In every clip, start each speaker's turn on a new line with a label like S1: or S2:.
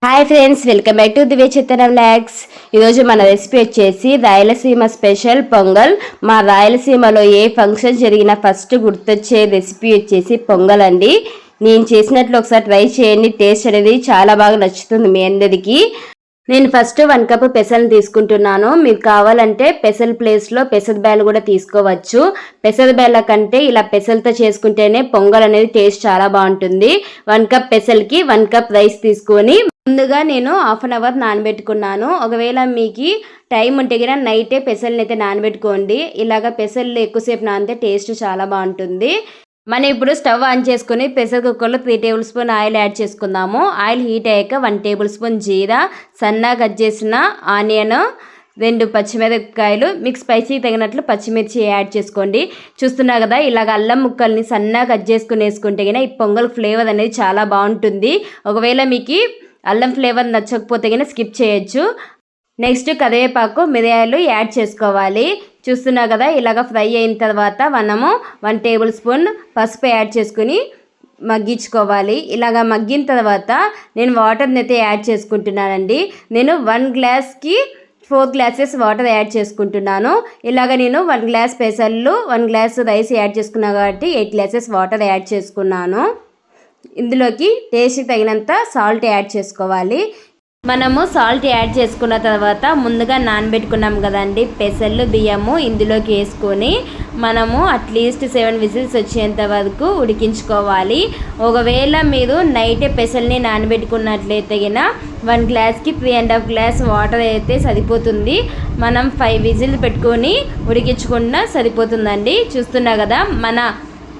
S1: Hi friends, welcome back to Divya Chittana vlogs. ఈరోజు మన recipe వచ్చేసి రాయలసీమ స్పెషల్ పొంగల్. మా రాయలసీమలో ఏ ఫంక్షన్ జరిగినా ఫస్ట్ గుర్తొచ్చే రెసిపీ వచ్చేసి పొంగల్ అండి. నేను చేసినట్లు ఒకసారి ట్రై చేయండి, టేస్ట్ అనేది చాలా బాగా నచ్చుతుంది మీ అందరికీ. నేను ఫస్ట్ 1 కప్ పెసలు తీసుకుంటున్నాను. మీకు కావాలంటే పెసల ప్లేస్లో పెసర బ్యాలు కూడా తీసుకోవచ్చు. పెసర బ్యాల కంటే ఇలా పెసలతో చేసుకుంటేనే పొంగల్ అనేది టేస్ట్ చాలా బాగుంటుంది. 1 కప్ పెసలకి 1 కప్ రైస్ తీసుకొని ముందుగా నేను 1/2 అవర్ నానబెట్టుకున్నాను. ఒకవేళ మీకు టైం ఉంటే కనుక నైటే పెసల్ని అయితే నానబెట్టుకోండి. ఇలాగ పెసలు ఎక్కువసేపు నానితే టేస్ట్ చాలా బాగుంటుంది. మనం ఇప్పుడు స్టవ్ ఆన్ చేసుకుని ప్రెషర్ కుక్కర్లో 3 టేబుల్ స్పూన్ ఆయిల్ యాడ్ చేసుకుందాము. ఆయిల్ హీట్ అయ్యాక 1 టేబుల్ స్పూన్ జీరా, సన్నగా కట్ చేసిన ఆనియన్, 2 పచ్చిమిరపకాయలు, మీకు స్పైసీ తగినట్లు పచ్చిమిర్చి యాడ్ చేసుకోండి. చూస్తున్నా కదా, ఇలాగ అల్లం ముక్కల్ని సన్నగా కట్ చేసుకుని వేసుకుంటే కనుక ఈ పొంగల్ ఫ్లేవర్ అనేది చాలా బాగుంటుంది. ఒకవేళ మీకు అల్లం ఫ్లేవర్ నచ్చకపోతే కనుక స్కిప్ చేయొచ్చు. నెక్స్ట్ కరివేపాకు, మిరియాలు యాడ్ చేసుకోవాలి. చూస్తున్నా కదా, ఇలాగ ఫ్రై అయిన తర్వాత మనము 1 టేబుల్ స్పూన్ పసుపు యాడ్ చేసుకుని మగ్గించుకోవాలి. ఇలాగ మగ్గిన తర్వాత నేను వాటర్ని అయితే యాడ్ చేసుకుంటున్నానండి. నేను 1 గ్లాస్కి 4 గ్లాసెస్ వాటర్ యాడ్ చేసుకుంటున్నాను. ఇలాగ నేను 1 గ్లాస్ పెసలు 1 గ్లాస్ రైస్ యాడ్ చేసుకున్నా కాబట్టి 8 గ్లాసెస్ వాటర్ యాడ్ చేసుకున్నాను. ఇందులోకి టేస్ట్కి తగినంత సాల్ట్ యాడ్ చేసుకోవాలి. మనము సాల్ట్ యాడ్ చేసుకున్న తర్వాత ముందుగా నానబెట్టుకున్నాం కదండి పెసలు, బియ్యము ఇందులోకి వేసుకొని మనము అట్లీస్ట్ 7 విజిల్స్ వచ్చేంత వరకు ఉడికించుకోవాలి. ఒకవేళ మీరు నైటే పెసల్ని నానబెట్టుకున్నట్లయితే గిన 1 గ్లాస్కి 3.5 గ్లాస్ వాటర్ అయితే సరిపోతుంది. మనం 5 విజిల్ పెట్టుకొని ఉడికించుకున్నా సరిపోతుందండి. చూస్తున్నా కదా, మన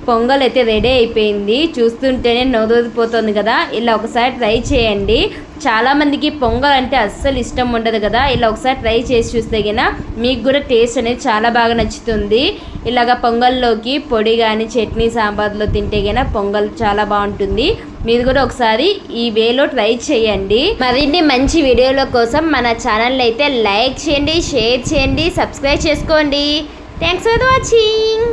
S1: పొంగల్ అయితే రెడీ అయిపోయింది. చూస్తుంటేనే నోరూరిపోతుంది కదా. ఇలా ఒకసారి ట్రై చేయండి. చాలామందికి పొంగల్ అంటే అస్సలు ఇష్టం ఉండదు కదా. ఇలా ఒకసారి ట్రై చేసి చూస్తే గిన మీకు కూడా టేస్ట్ అనేది చాలా బాగా నచ్చుతుంది. ఇలాగ పొంగల్లోకి పొడి కానీ చట్నీ సాంబార్లో తింటే గిన పొంగల్ చాలా బాగుంటుంది. మీరు కూడా ఒకసారి ఈ వేలో ట్రై చేయండి. మరిన్ని మంచి వీడియోల కోసం మన ఛానల్ అయితే లైక్ చేయండి, షేర్ చేయండి, సబ్స్క్రైబ్ చేసుకోండి. Thanks for watching.